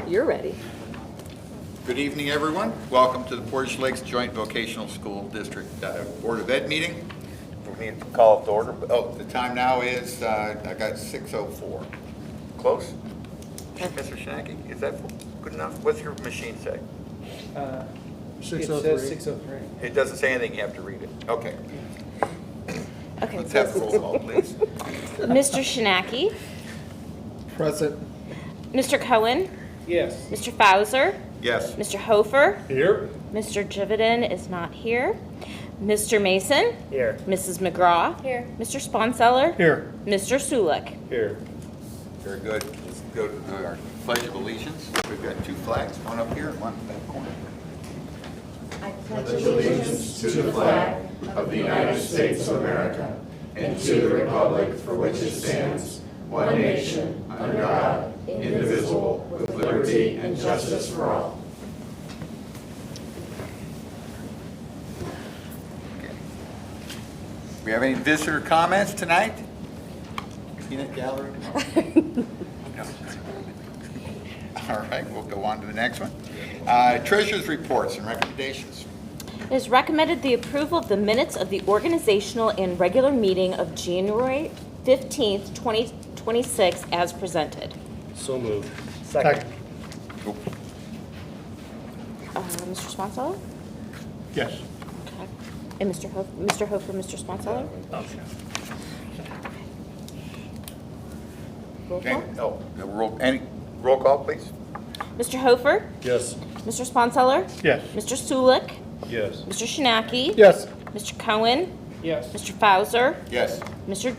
You're ready. Good evening, everyone. Welcome to the Portage Lakes Joint Vocational School District Board of Ed meeting. We need to call it to order. Oh, the time now is, I got 6:04. Close? Mr. Shanky, is that good enough? What's your machine say? 6:03. It says 6:03. It doesn't say anything, you have to read it. Okay. Okay. Let's have a roll call, please. Mr. Shinaki, Present. Mr. Cohen, Yes. Mr. Fauser, Yes. Mr. Hofer, Here. Mr. Jividen is not here, Mr. Mason, Here. Mrs. McGraw, Here. Mr. Sponseller, Here. Mr. Sulik. Here. Very good. Let's go to our Pledge of Allegiance. We've got two flags, one up here and one in that corner. I pledge allegiance to the flag of the United States of America and to the republic for which it stands, one nation, under God, indivisible, with liberty and justice for all. Okay. We have any visitor comments tonight? Peanut gallery? No. All right, we'll go on to the next one. Treasurer's reports and recommendations. It is recommended the approval of the minutes of the organizational and regular meeting of January 15th, 2026 as presented. So moved. Second. Mr. Sponseller? Yes. Okay. And Mr. Hofer, Mr. Sponseller? Roll Okay. call. Any roll call, please? Mr. Hofer, Yes. Mr. Sponseller, Yes. Mr. Sulik, Yes. Mr. Shinaki, Yes. Mr. Cohen, Yes. Mr. Fauser, Yes. Mrs.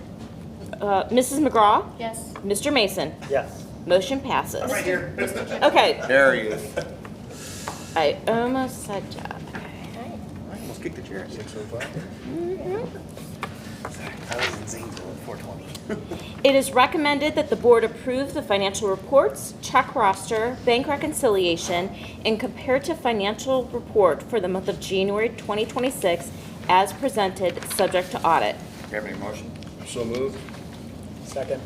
McGraw, Yes. Mr. Mason. Yes. Motion passes. Okay, There he is. I almost said Jeff. Almost kicked the chair. 6:05. I was in Zanesville at 4:20. It is recommended that the board approve the financial reports, check roster, bank reconciliation, and comparative financial report for the month of January 2026 as presented, subject to audit. Do you have any motion? So moved. Second.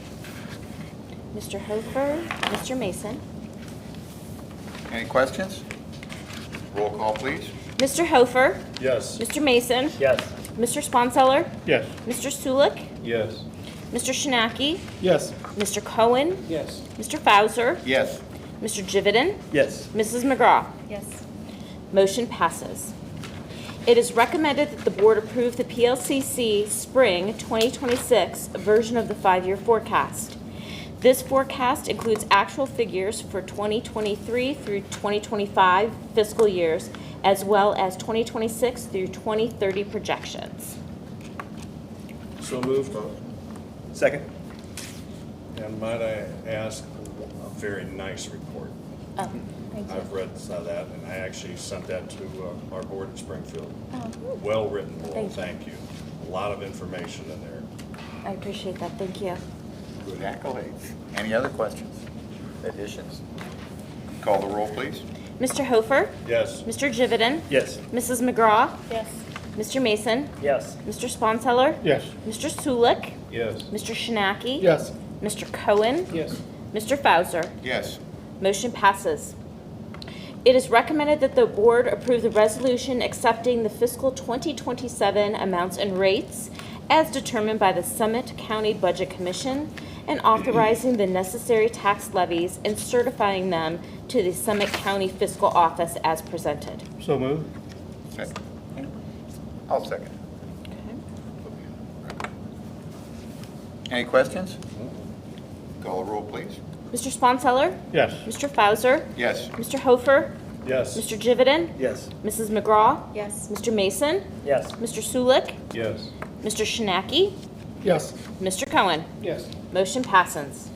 Mr. Hofer, Mr. Mason. Any questions? Roll call, please. Mr. Hofer, Yes. Mr. Mason, Yes. Mr. Sponseller, Yes. Mr. Sulik, Yes. Mr. Shinaki, Yes. Mr. Cohen, Yes. Mr. Fauser, Yes. Mr. Jividen, Yes. Mrs. McGraw. Yes. Motion passes. It is recommended that the board approve the PLCC Spring 2026 version of the 5-year forecast. This forecast includes actual figures for 2023 through 2025 fiscal years, as well as 2026 through 2030 projections. So moved. Second. And might I ask, a very nice report. Thank you. I've read some of that, and I actually sent that to our board at Springfield. Oh, Well-written, Thank you. thank you. A lot of information in there. I appreciate that. Thank you. Good accolades. Any other questions? Additions? Call the roll, please. Mr. Hofer, Yes, Mr. Jividen, Yes. Mrs. McGraw, Yes. Mr. Mason, Yes. Mr. Sponseller, Yes. Mr. Sulik, yes, Mr. Shinaki, Yes. Mr. Cohen, Yes. Mr. Fauser. Yes. Motion passes. It is recommended that the board approve the resolution accepting the fiscal 2027 amounts and rates as determined by the Summit County Budget Commission and authorizing the necessary tax levies and certifying them to the Summit County Fiscal Office as presented. So moved. Second. I'll second. Any questions? Call the roll, please. Mr. Sponseller, Yes. Mr. Fauser, Yes. Mr. Hofer, yes, Mr. Jividen, Yes. Mrs. McGraw, Yes. Mr. Mason, Yes. Mr. Sulik, yes, Mr. Shinaki, Yes. Mr. Cohen. Yes. Motion passes.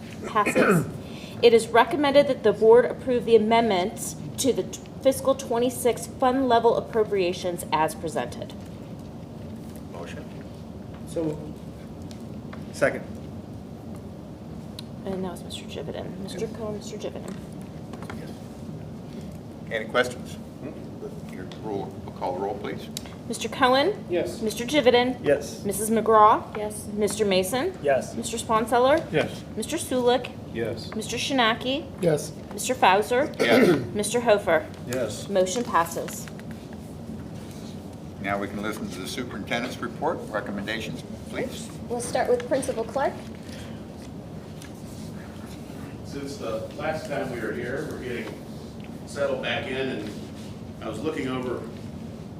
It is recommended that the board approve the amendments to the fiscal 26 fund level appropriations as presented. Motion? So moved. Second. And that was Mr. Jividen. Mr. Cohen, Mr. Jividen. Yes. Any questions? Your roll, we'll call the roll, please. Mr. Cohen, Yes. Mr. Jividen, Yes. Mrs. McGraw, Yes. Mr. Mason, Yes. Mr. Sponseller, Yes. Mr. Sulik, Yes. Mr. Shinaki? Yes. Mr. Fauser? Yes. Mr. Hofer? Yes. Motion passes. Now we can listen to the superintendent's report. Recommendations, please. We'll start with Principal Clark. Since the last time we were here, we're getting settled back in, and I was looking over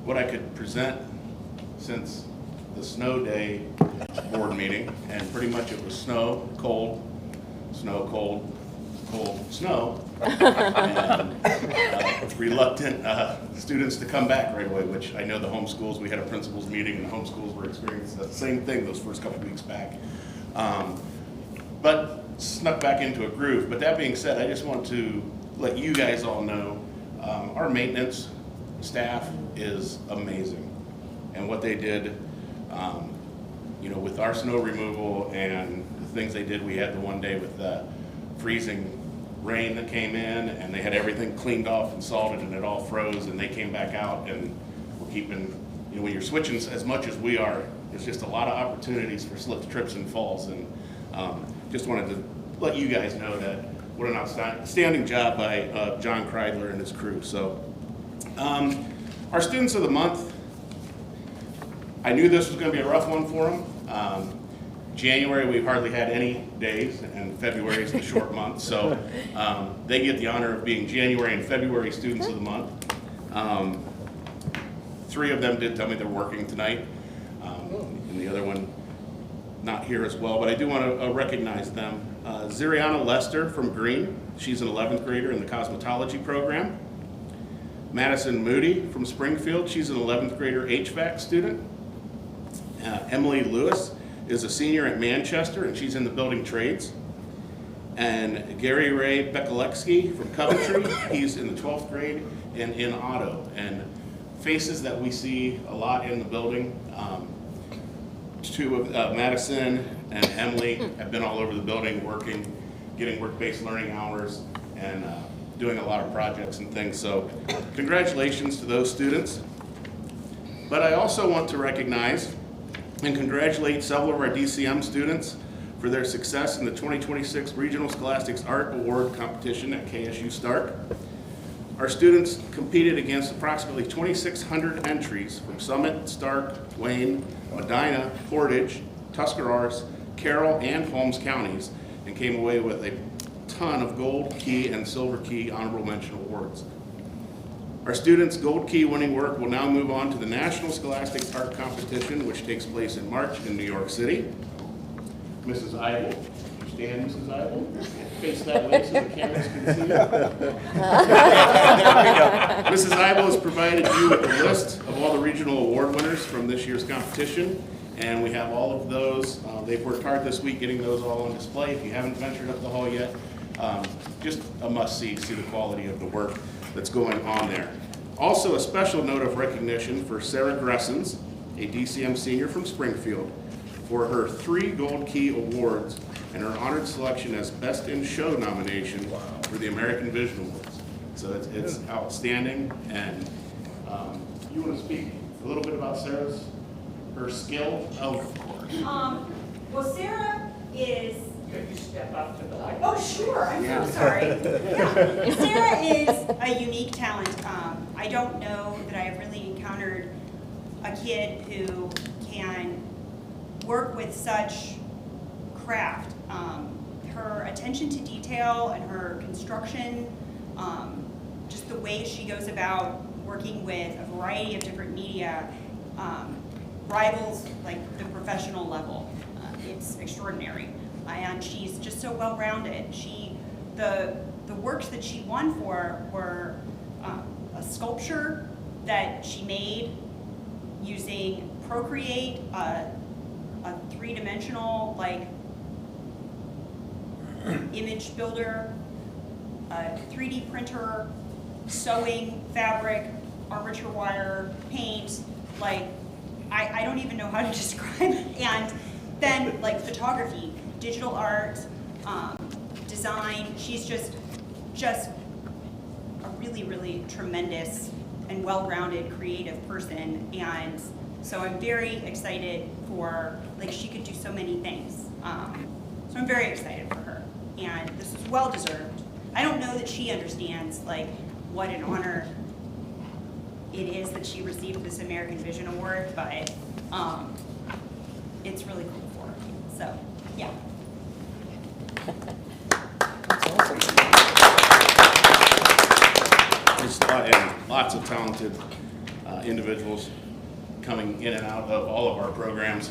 what I could present since the snow day board meeting, and pretty much it was snow, cold, cold, snow, and reluctant students to come back right away, which I know the homeschools, we had a principals meeting, and the homeschools were experiencing the same thing those first couple weeks back. But snuck back into a groove. But that being said, I just want to let you guys all know our maintenance staff is amazing. And what they did, with our snow removal and the things they did, we had the one day with the freezing rain that came in, and they had everything cleaned off and salted, and it all froze, and they came back out, and we're keeping, when you're switching as much as we are, there's just a lot of opportunities for slips, trips, and falls, and just wanted to let you guys know that what an outstanding job by John Kreidler and his crew. So our students of the month, I knew this was going to be a rough one for them. January, we've hardly had any days, and February is the short month. So they get the honor of being January and February students of the month. 3 of them did tell me they're working tonight, and the other one not here as well, but I do want to recognize them. Ziriana Lester from Green, she's an 11th grader in the cosmetology program. Madison Moody from Springfield, she's an 11th grader HVAC student. Emily Lewis is a senior at Manchester, and she's in the building trades. And Gary Ray Bekalewski from Coventry, he's in the 12th grade and in auto. And faces that we see a lot in the building. 2 of Madison and Emily have been all over the building working, getting work-based learning hours, and doing a lot of projects and things. So congratulations to those students. But I also want to recognize and congratulate several of our DCM students for their success in the 2026 Regional Scholastics Art Award competition at KSU Stark. Our students competed against approximately 2,600 entries from Summit, Stark, Wayne, Medina, Portage, Tuscarawas, Carroll, and Holmes counties, and came away with a ton of Gold Key and Silver Key honorable mention awards. Our students' Gold Key winning work will now move on to the National Scholastics Art Competition, which takes place in March in New York City. Mrs. Eibel, you stand, Mrs. Eibel? Face that way so the cameras can see you. Mrs. Eibel has provided you with a list of all the regional award winners from this year's competition, and we have all of those. They've worked hard this week getting those all on display. If you haven't ventured up the hall yet, just a must-see, see the quality of the work that's going on there. Also, a special note of recognition for Sarah Gressens, a DCM senior from Springfield, for her 3 Gold Key awards and her honored selection as Best in Show nomination for the American Vision Awards. So it's outstanding, and you want to speak a little bit about her skill? Of course. Well, Sarah is. Could you step up to the light? Oh, sure. I'm so sorry. Yeah. Sarah is a unique talent. I don't know that I have really encountered a kid who can work with such craft. Her attention to detail and her construction, just the way she goes about working with a variety of different media, rivals like the professional level. It's extraordinary. And she's just so well-rounded. The works that she won for were a sculpture that she made using Procreate, a 3-dimensional image builder, a 3D printer, sewing, fabric, armature wire, paint. I don't even know how to describe it. And then photography, digital art, design. She's just a really, really tremendous and well-rounded creative person. And so I'm very excited for, she could do so many things. So I'm very excited for her. and this is well-deserved. I don't know that she understands, like, what an honor it is that she received this American Vision Award, but it's really cool for her. So, yeah. And lots of talented individuals coming in and out of all of our programs.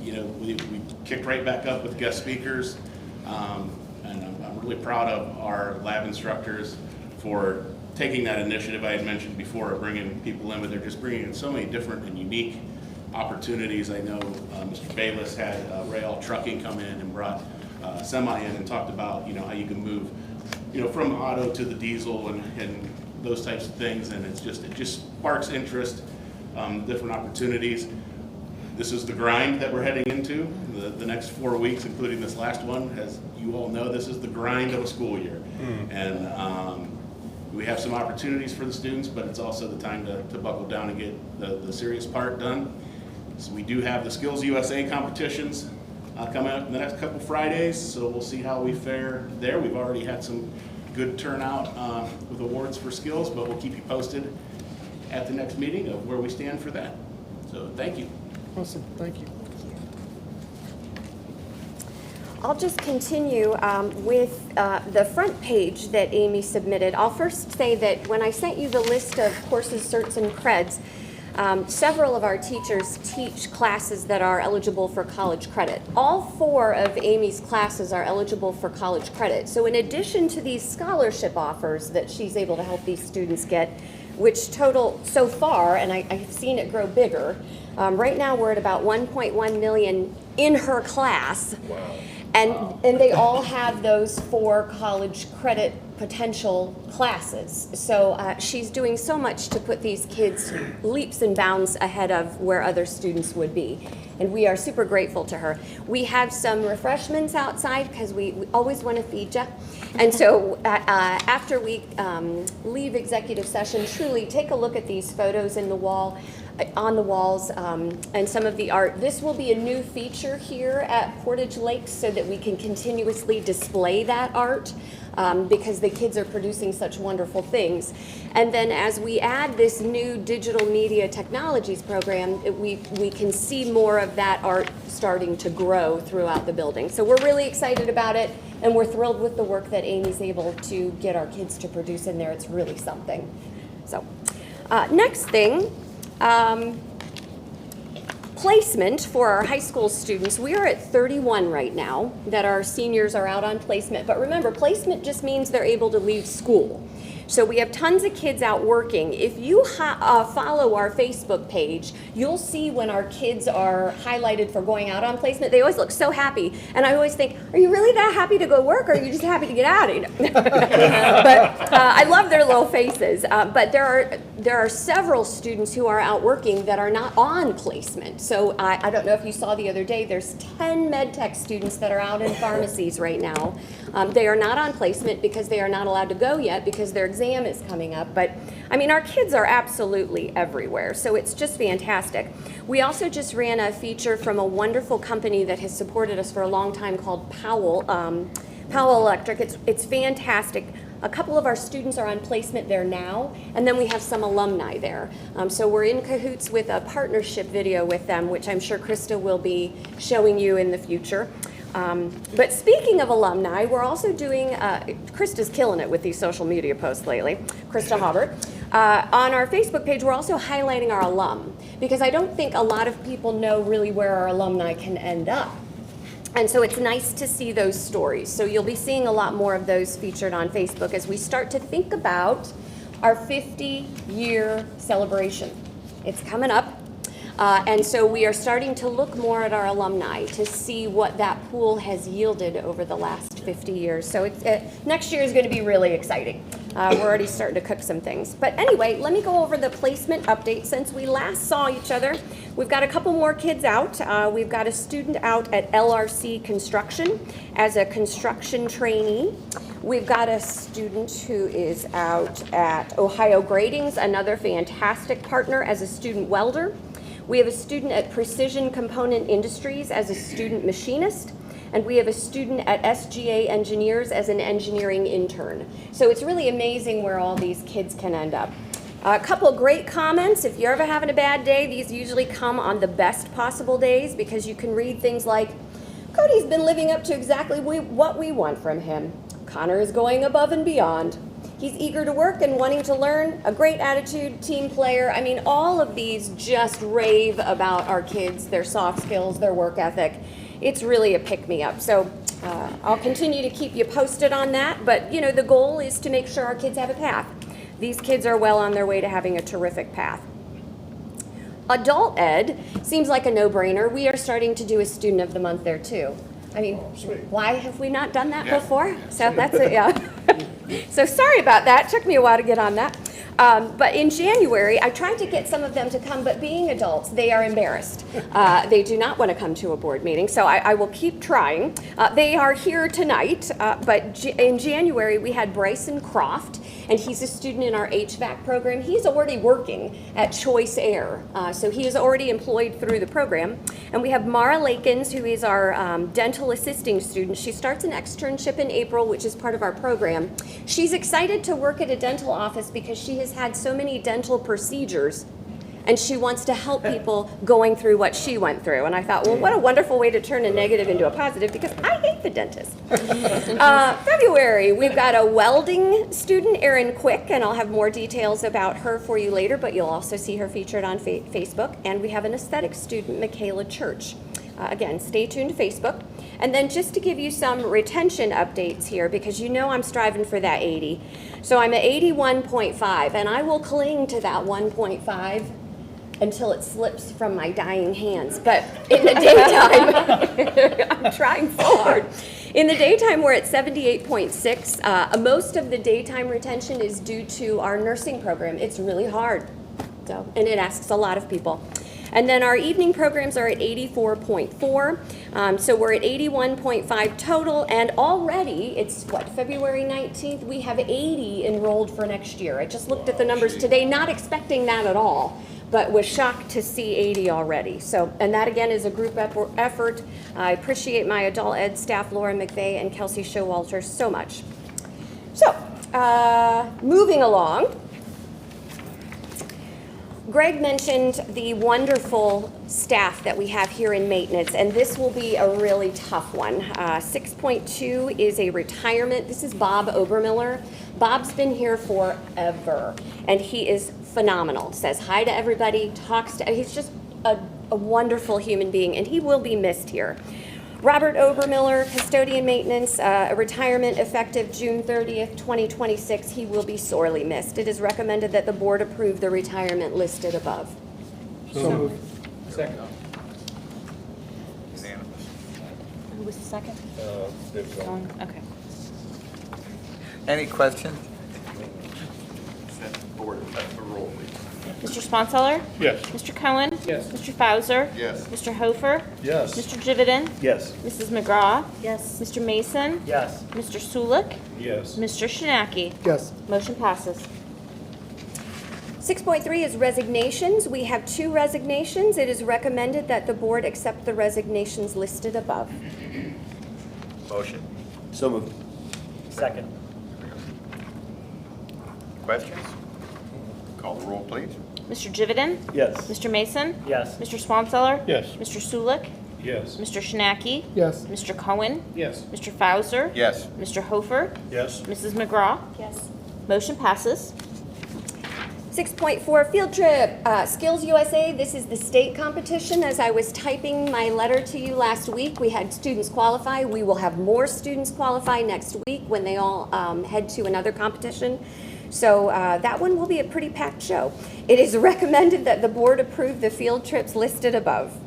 You know, we kicked right back up with guest speakers, and I'm really proud of our lab instructors for taking that initiative I had mentioned before of bringing people in, but they're just bringing in so many different and unique opportunities. I know Mr. Bayless had Rail Trucking come in and brought semi in and talked about, you know, how you can move, you know, from auto to the diesel and those types of things, and it just sparks interest, different opportunities. This is the grind that we're heading into, the next 4 weeks, including this last one. As you all know, this is the grind of a school year. And we have some opportunities for the students, but it's also the time to buckle down and get the serious part done. So we do have the Skills USA competitions coming up in the next couple Fridays, so we'll see how we fare there. We've already had some good turnout with awards for skills, but we'll keep you posted at the next meeting of where we stand for that. So thank you. Awesome, thank you. I'll just continue with the front page that Amy submitted. I'll first say that when I sent you the list of courses, certs, and creds, several of our teachers teach classes that are eligible for college credit. All 4 of Amy's classes are eligible for college credit. So in addition to these scholarship offers that she's able to help these students get, which total so far, and I've seen it grow bigger, right now we're at about 1.1 million in her class. Wow. And they all have those 4 college credit potential classes. So she's doing so much to put these kids leaps and bounds ahead of where other students would be. And we are super grateful to her. We have some refreshments outside because we always want to feed you. And so after we leave executive session, truly take a look at these photos in the wall. On the walls and some of the art. This will be a new feature here at Portage Lakes so that we can continuously display that art because the kids are producing such wonderful things. And then as we add this new digital media technologies program, we can see more of that art starting to grow throughout the building. So we're really excited about it, and we're thrilled with the work that Amy's able to get our kids to produce in there. It's really something. So next thing, placement for our high school students. We are at 31 right now that our seniors are out on placement. But remember, placement just means they're able to leave school. So we have tons of kids out working. If you follow our Facebook page, you'll see when our kids are highlighted for going out on placement. They always look so happy. And I always think, are you really that happy to go work, or are you just happy to get out? You know? But I love their little faces. But there are several students who are out working that are not on placement. So I don't know if you saw the other day, there's 10 med tech students that are out in pharmacies right now. They are not on placement because they are not allowed to go yet because their exam is coming up. But I mean, our kids are absolutely everywhere, so it's just fantastic. We also just ran a feature from a wonderful company that has supported us for a long time called Powell Electric. It's fantastic. A couple of our students are on placement there now, and then we have some alumni there. So we're in cahoots with a partnership video with them, which I'm sure Krista will be showing you in the future. But speaking of alumni, we're also doing, Krista's killing it with these social media posts lately, Krista Hobart. On our Facebook page, we're also highlighting our alum, because I don't think a lot of people know really where our alumni can end up. And so it's nice to see those stories. So you'll be seeing a lot more of those featured on Facebook as we start to think about our 50-year celebration. It's coming up. And so we are starting to look more at our alumni to see what that pool has yielded over the last 50 years. So next year is going to be really exciting. We're already starting to cook some things. But anyway, let me go over the placement update. Since we last saw each other, we've got a couple more kids out. We've got a student out at LRC Construction as a construction trainee. We've got a student who is out at Ohio Gradings, another fantastic partner, as a student welder. We have a student at Precision Component Industries as a student machinist. and we have a student at SGA Engineers as an engineering intern. So it's really amazing where all these kids can end up. A couple of great comments. If you're ever having a bad day, these usually come on the best possible days because you can read things like, Cody's been living up to exactly what we want from him. Connor is going above and beyond. He's eager to work and wanting to learn, a great attitude, team player. I mean, all of these just rave about our kids, their soft skills, their work ethic. It's really a pick-me-up. So I'll continue to keep you posted on that. But, you know, the goal is to make sure our kids have a path. These kids are well on their way to having a terrific path. Adult ed seems like a no-brainer. We are starting to do a student of the month there too. I mean, why have we not done that before? So that's it, yeah. So sorry about that. Took me a while to get on that. But in January, I tried to get some of them to come, but being adults, they are embarrassed. They do not want to come to a board meeting, so I will keep trying. They are here tonight, but in January, we had Bryson Croft, and he's a student in our HVAC program. He's already working at Choice Air, so he is already employed through the program. And we have Mara Lakins, who is our dental assisting student. She starts an externship in April, which is part of our program. She's excited to work at a dental office because she has had so many dental procedures, and she wants to help people going through what she went through. And I thought, well, what a wonderful way to turn a negative into a positive, because I hate the dentist. February, we've got a welding student, Erin Quick, and I'll have more details about her for you later, but you'll also see her featured on Facebook. And we have an aesthetics student, Michaela Church. Again, stay tuned to Facebook. And then just to give you some retention updates here, because you know I'm striving for that 80. So I'm at 81.5, and I will cling to that 1.5 until it slips from my dying hands. But in the daytime, I'm trying so hard. In the daytime, we're at 78.6. Most of the daytime retention is due to our nursing program. It's really hard, and it asks a lot of people. And then our evening programs are at 84.4. So we're at 81.5 total, and already, it's what, February 19th? We have 80 enrolled for next year. I just looked at the numbers today, not expecting that at all, but was shocked to see 80 already. So, and that again is a group effort. I appreciate my adult ed staff, Laura McVeigh and Kelsey Showalter, so much. So, moving along. Greg mentioned the wonderful staff that we have here in maintenance, and this will be a really tough one. 6.2 is a retirement. This is Bob Obermiller. Bob's been here forever, and he is phenomenal. Says hi to everybody, he's just a wonderful human being, and he will be missed here. Robert Obermiller, custodian maintenance, a retirement effective June 30th, 2026. He will be sorely missed. It is recommended that the board approve the retirement listed above. So moved. Second. Unanimous. Who was the second? Okay. Any questions? Board, the roll, please. Mr. Sponseller? Yes. Mr. Cohen? Yes. Mr. Fauser? Yes. Mr. Hofer? Yes. Mr. Jividen? Yes. Mrs. McGraw? Yes. Mr. Mason? Yes. Mr. Sulik? Yes. Mr. Shinaki? Yes. Motion passes. 6.3 is resignations. We have 2 resignations. It is recommended that the board accept the resignations listed above. Motion. So moved. Second. Questions? Call the roll, please. Mr. Jividen? Yes. Mr. Mason? Yes. Mr. Swanseller? Yes. Mr. Sulik? Yes. Mr. Shinaki? Yes. Mr. Cohen? Yes. Mr. Fauser? Yes. Mr. Hofer? Yes. Mrs. McGraw? Yes. Motion passes. 6.4 field trip, Skills USA. This is the state competition. As I was typing my letter to you last week, we had students qualify. We will have more students qualify next week when they all head to another competition. So that one will be a pretty packed show. It is recommended that the board approve the field trips listed above.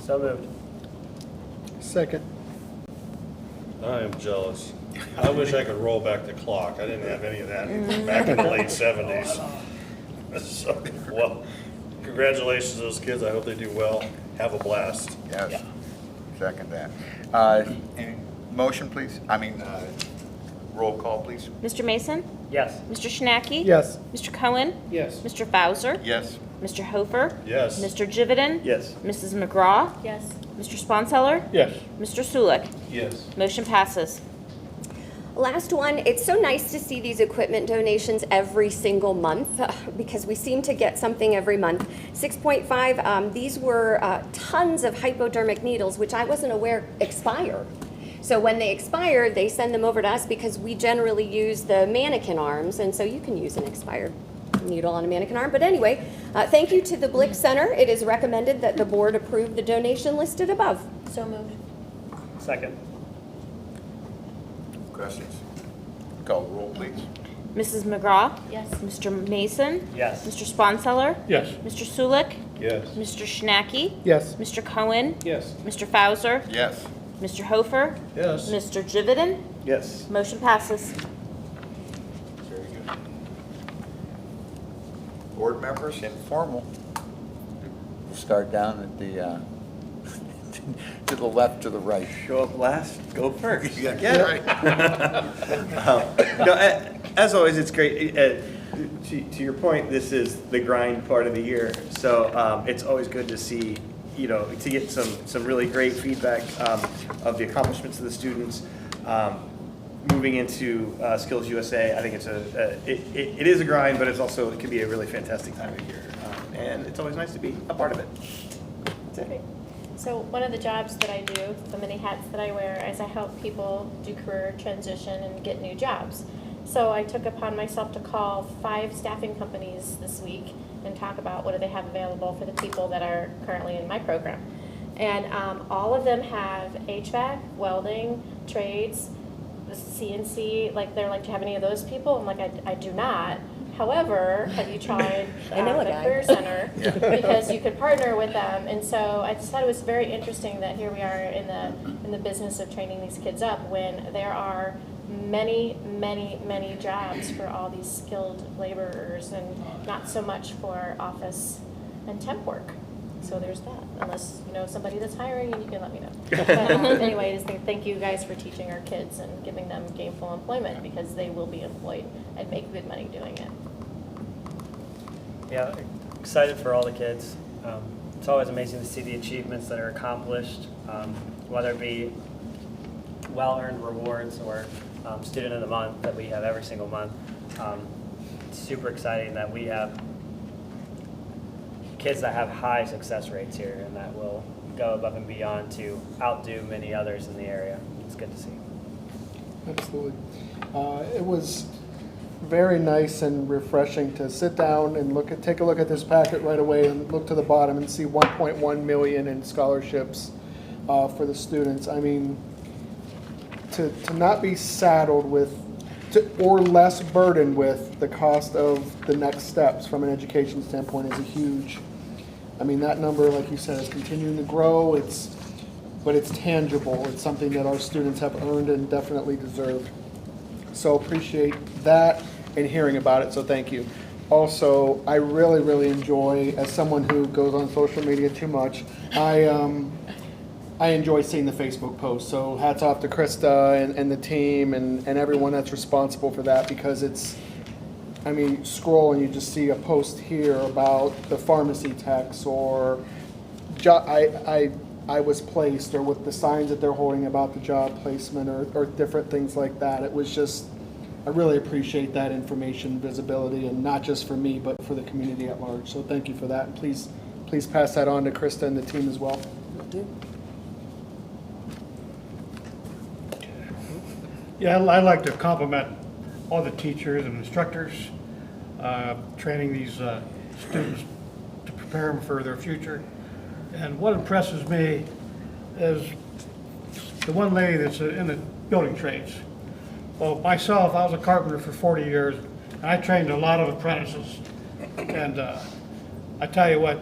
So moved. Second. I am jealous. I wish I could roll back the clock. I didn't have any of that back in the late 70s. So, well, congratulations to those kids. I hope they do well. Have a blast. Yes. Second that. Any motion, please? Roll call, please. Mr. Mason? Yes. Mr. Shinaki? Yes. Mr. Cohen? Yes. Mr. Fauser? Yes. Mr. Hofer? Yes. Mr. Jividen? Yes. Mrs. McGraw? Yes. Mr. Sponseller? Yes. Mr. Sulik? Yes. Motion passes. Last one, it's so nice to see these equipment donations every single month because we seem to get something every month. 6.5, these were tons of hypodermic needles, which I wasn't aware expire. So when they expire, they send them over to us because we generally use the mannequin arms, and so you can use an expired needle on a mannequin arm. But anyway, thank you to the Blick Center. It is recommended that the board approve the donation listed above. So moved. Second. Questions? Call the roll, please. Mrs. McGraw? Yes. Mr. Mason? Yes. Mr. Sponseller? Yes. Mr. Sulik? Yes. Mr. Schnacky? Yes. Mr. Cohen? Yes. Mr. Fauser? Yes. Mr. Hofer? Yes. Mr. Jividen? Yes. Motion passes. Very good. Board members, informal. We'll start down at the, to the left, to the right. Show up last, go first. Yeah, right. No, as always, it's great. To your point, this is the grind part of the year, so it's always good to see, to get some really great feedback of the accomplishments of the students. Moving into Skills USA, I think it is a grind, but it can be a really fantastic time of year, and it's always nice to be a part of it. That's it. So one of the jobs that I do, the many hats that I wear, is I help people do career transition and get new jobs. So I took upon myself to call 5 staffing companies this week and talk about what do they have available for the people that are currently in my program. And all of them have HVAC, welding, trades, the CNC, they're like, do you have any of those people? I'm like, I do not. However, have you tried I know a the guy. Career Center? Because you could partner with them. And so I just thought it was very interesting that here we are in the business of training these kids up when there are many, many, many jobs for all these skilled laborers and not so much for office and temp work. So there's that, unless you know somebody that's hiring and you can let me know. But anyway, just thank you guys for teaching our kids and giving them gainful employment because they will be employed and make good money doing it. Yeah, excited for all the kids. It's always amazing to see the achievements that are accomplished, whether it be well-earned rewards or Student of the Month that we have every single month. It's super exciting that we have kids that have high success rates here and that will go above and beyond to outdo many others in the area. It's good to see. Absolutely. It was very nice and refreshing to sit down and take a look at this packet right away and look to the bottom and see 1.1 million in scholarships for the students. I mean, to not be saddled with or less burdened with the cost of the next steps from an education standpoint is a huge. I mean, that number, like you said, is continuing to grow. But it's tangible. It's something that our students have earned and definitely deserve. So appreciate that and hearing about it. So thank you. Also, I really, really enjoy, as someone who goes on social media too much, I enjoy seeing the Facebook posts. So hats off to Krista and the team and everyone that's responsible for that because it's. I mean, scroll and you just see a post here about the pharmacy techs or I was placed or with the signs that they're holding about the job placement or different things like that. It was just, I really appreciate that information, visibility, and not just for me, but for the community at large. So thank you for that. And please pass that on to Krista and the team as well. Yeah, I'd like to compliment all the teachers and instructors training these students to prepare them for their future. And what impresses me is the one lady that's in the building trades. Well, myself, I was a carpenter for 40 years, and I trained a lot of apprentices. And I tell you what,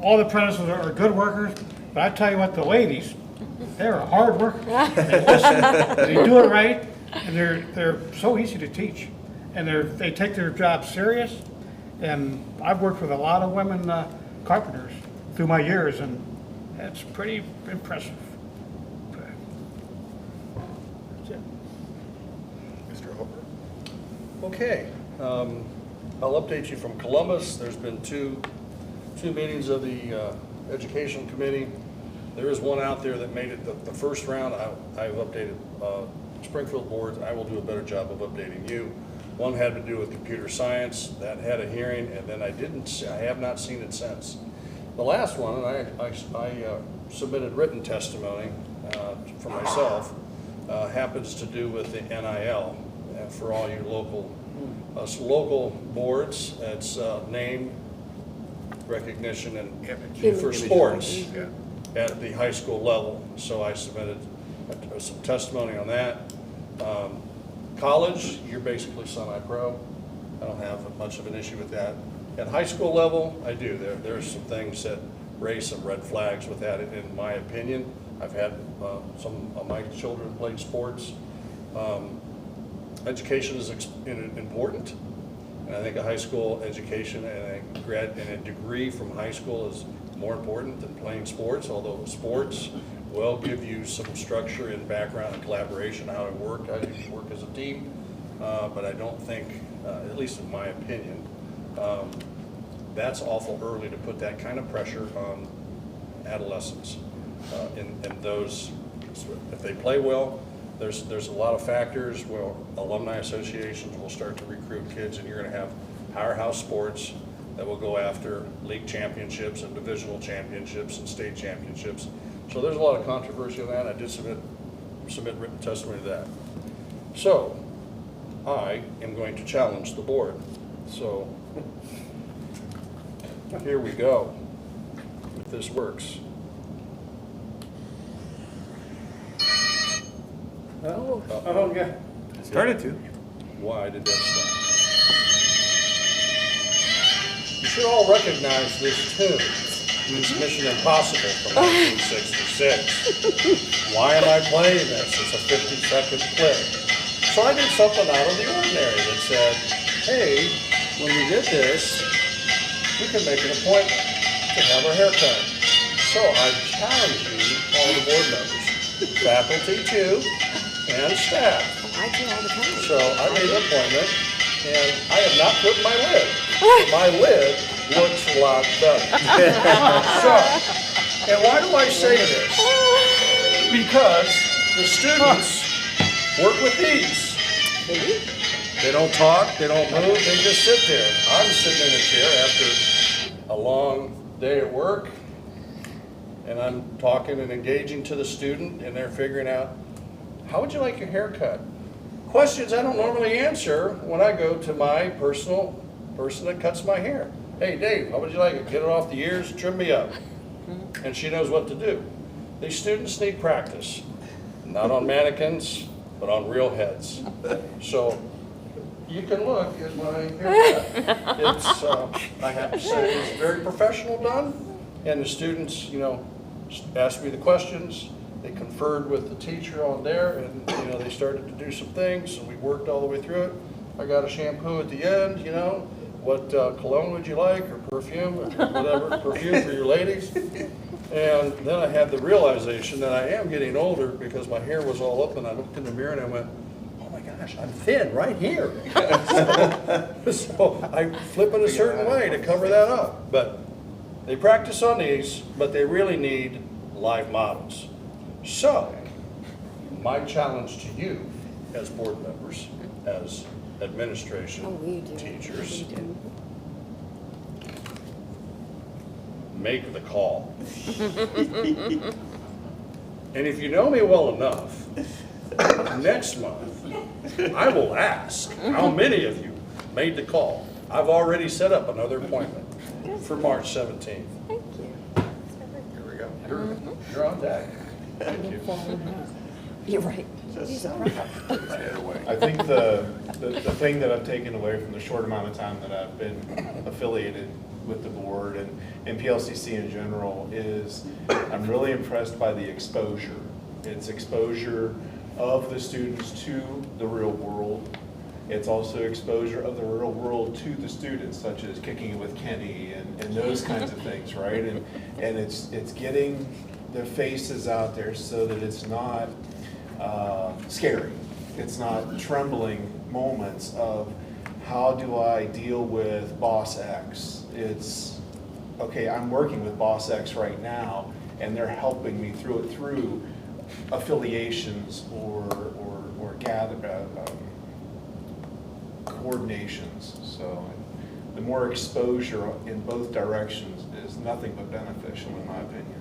all the apprentices are good workers, but I tell you what, the ladies, they're hard workers. They listen, they do it right, and they're so easy to teach. And they take their job serious. And I've worked with a lot of women carpenters through my years, and it's pretty impressive. That's it. Mr. Hooper? Okay, I'll update you from Columbus. There's been two meetings of the Education Committee. There is one out there that made it the first round. I've updated Springfield boards. I will do a better job of updating you. One had to do with computer science. That had a hearing, and then I have not seen it since. The last one, and I submitted written testimony for myself, happens to do with the NIL. For all you local boards, it's name recognition and for sports at the high school level. So I submitted some testimony on that. College, you're basically semi-pro. I don't have much of an issue with that. At high school level, I do. There's some things that raise some red flags with that, in my opinion. I've had some of my children played sports. Education is important, and I think a high school education and a degree from high school is more important than playing sports, although sports will give you some structure and background and collaboration, how to work as a team, but I don't think, at least in my opinion, that's awful early to put that kind of pressure on adolescents. And those, if they play well, there's a lot of factors where alumni associations will start to recruit kids, and you're going to have powerhouse sports that will go after league championships and divisional championships and state championships. So there's a lot of controversy on that. I did submit written testimony to that. So I am going to challenge the board. So here we go, if this works. Oh, yeah. Started to. Why did that stop? You should all recognize this tune. It's Mission Impossible from 1966. Why am I playing this? It's a 50-second clip. So I did something out of the ordinary that said, hey, when we did this, we can make an appointment to have our hair cut. So I challenge you, all the board members, faculty too, and staff. I do all the time. So I made an appointment, and I have not put my lid. My lid looks a lot better. So, and why do I say this? Because the students work with these. They don't talk, they don't move, they just sit there. I'm sitting in a chair after a long day at work, and I'm talking and engaging to the student, and they're figuring out, how would you like your hair cut? Questions I don't normally answer when I go to my personal person that cuts my hair. Hey, Dave, how would you like it? Get it off the ears, trim me up. And she knows what to do. These students need practice, not on mannequins, but on real heads. So you can look at my haircut. It's, I have to say, it's very professional done. And the students, asked me the questions. They conferred with the teacher on there, and they started to do some things, and we worked all the way through it. I got a shampoo at the end, what cologne would you like, or perfume, or whatever, perfume for your ladies. And then I had the realization that I am getting older because my hair was all up, and I looked in the mirror and I went, oh my gosh, I'm thin right here. So I flip it a certain way to cover that up. But they practice on these, but they really need live models. So, my challenge to you as board members, as administration, teachers, make the call. And if you know me well enough, next month, I will ask how many of you made the call. I've already set up another appointment for March 17th. Thank you. Here we go. You're on deck. Thank you. You're right. I think the thing that I've taken away from the short amount of time that I've been affiliated with the board and PLCC in general is I'm really impressed by the exposure. It's exposure of the students to the real world. It's also exposure of the real world to the students, such as Kicking It with Kenny and those kinds of things, right? And it's getting their faces out there so that it's not scary. It's not trembling moments of how do I deal with boss X? It's, okay, I'm working with boss X right now, and they're helping me through it through affiliations or coordinations. So the more exposure in both directions is nothing but beneficial, in my opinion.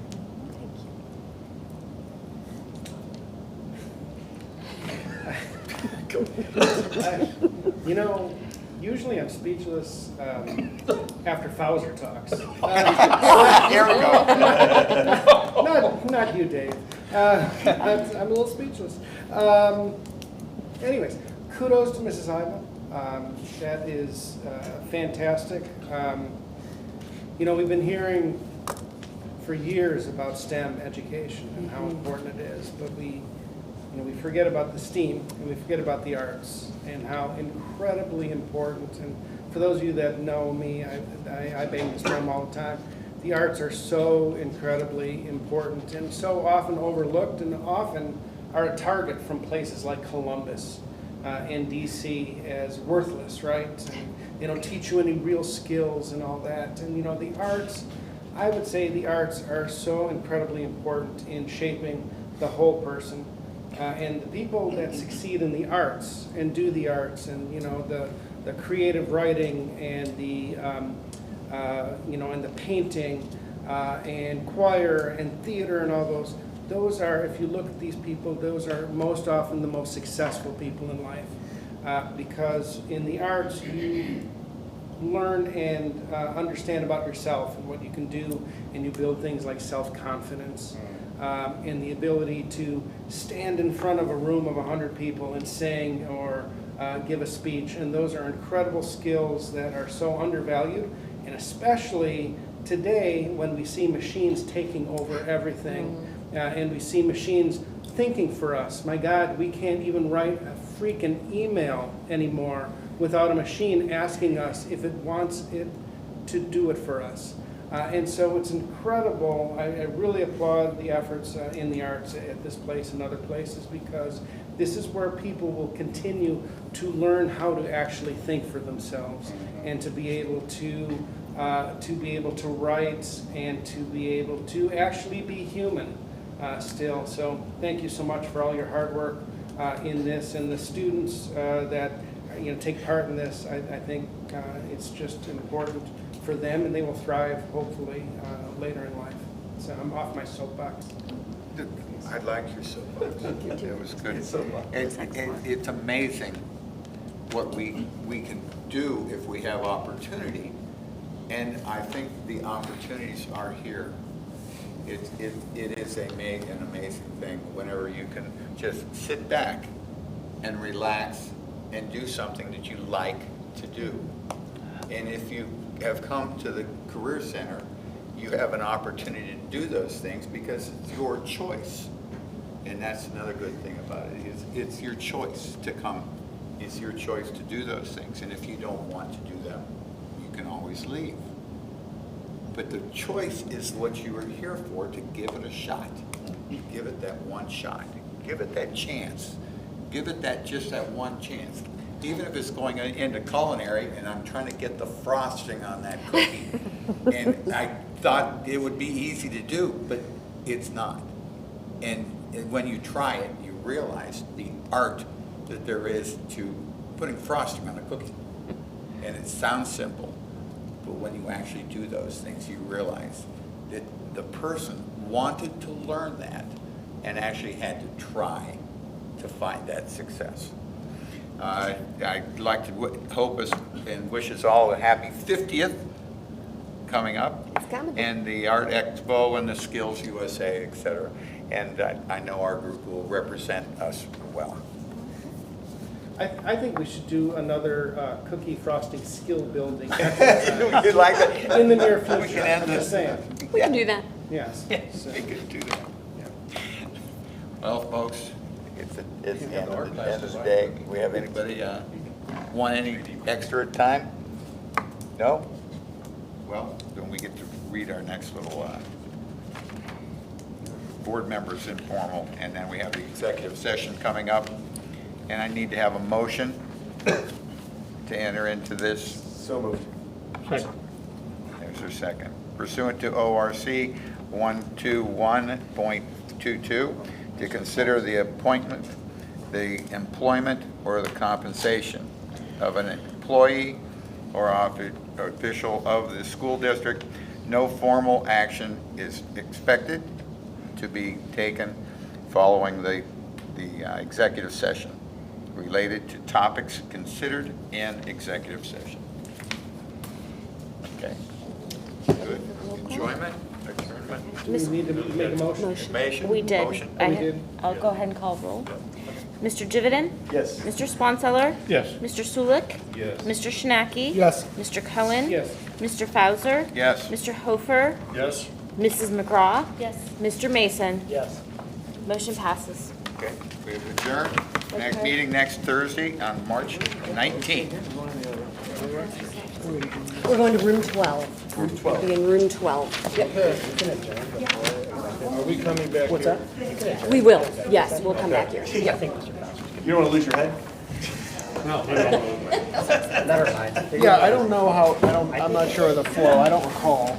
You know, usually I'm speechless after Fowler talks. Here we go. Not you, Dave. I'm a little speechless. Anyways, kudos to Mrs. Iva. That is fantastic. You know, we've been hearing for years about STEM education and how important it is, but we forget about the STEAM and we forget about the arts and how incredibly important. And for those of you that know me, I bang this drum all the time. The arts are so incredibly important and so often overlooked, and often are a target from places like Columbus and DC as worthless, right? And they don't teach you any real skills and all that. And you know, the arts, I would say the arts are so incredibly important in shaping the whole person. And the people that succeed in the arts and do the arts, and you know, the creative writing and the you know, and the painting and choir and theater and all those are, if you look at these people, those are most often the most successful people in life, because in the arts you learn and understand about yourself and what you can do, and you build things like self-confidence. And the ability to stand in front of a room of 100 people and sing or give a speech. And those are incredible skills that are so undervalued, and especially today when we see machines taking over everything and we see machines thinking for us. My God, we can't even write a freaking email anymore without a machine asking us if it wants it to do it for us. And so it's incredible. I really applaud the efforts in the arts at this place and other places, because this is where people will continue to learn how to actually think for themselves and to be able to write and to be able to actually be human still. So thank you so much for all your hard work in this, and the students that take part in this. I think it's just important for them, and they will thrive, hopefully, later in life. So I'm off my soapbox. I like your soapbox. It was good. It's amazing what we can do if we have opportunity, and I think the opportunities are here. It is an amazing thing whenever you can just sit back and relax and do something that you like to do. And if you have come to the Career Center, you have an opportunity to do those things because it's your choice. And that's another good thing about it, is it's your choice to come. It's your choice to do those things. And if you don't want to do them, you can always leave. But the choice is what you are here for, to give it a shot. Give it that one shot. Give it that chance. Give it just that one chance. Even if it's going into culinary and I'm trying to get the frosting on that cookie. And I thought it would be easy to do, but it's not. And when you try it, you realize the art that there is to putting frosting on a cookie. And it sounds simple, but when you actually do those things, you realize that the person wanted to learn that and actually had to try to find that success. I'd like to hope us and wish us all a happy 50th coming up. It's coming. And the Art Expo and the Skills USA, et cetera. And I know our group will represent us well. I think we should do another cookie frosting skill building You like that? in the near future. We can end I'm this. just saying. We can do that. Yes. So, We could do that. Well, folks, it's the end of the day. We have anybody want any extra time? No? Well, then we get to read our next little board members informal, and then we have the executive session coming up. And I need to have a motion to enter into this. So moved. Second. There's a second. Pursuant to ORC 121.22 to consider the appointment, the employment, or the compensation of an employee or official of the school district. No formal action is expected to be taken following the executive session related to topics considered in executive session. Okay. Good. Enjoyment? Adjournment? Do we need to make a motion? Motion? We did. Motion? We did. I'll go ahead and call roll. Mr. Jividen? Yes. Mr. Swanseller? Yes. Mr. Sulik? Yes. Mr. Shinaki? Yes. Mr. Cohen? Yes. Mr. Fauser? Yes. Mr. Hofer? Yes? Mrs. McGraw? Yes. Mr. Mason? Yes. Motion passes. Okay, we have adjourned. Next Okay. meeting next Thursday on March 19th. We're going to room 12. Room 12. Be in room 12. Are we coming back What's here? that? We will, yes, we'll come back here. You don't want to lose your head? Never mind. Yeah, I don't know how, I'm not sure of the flow, I don't recall.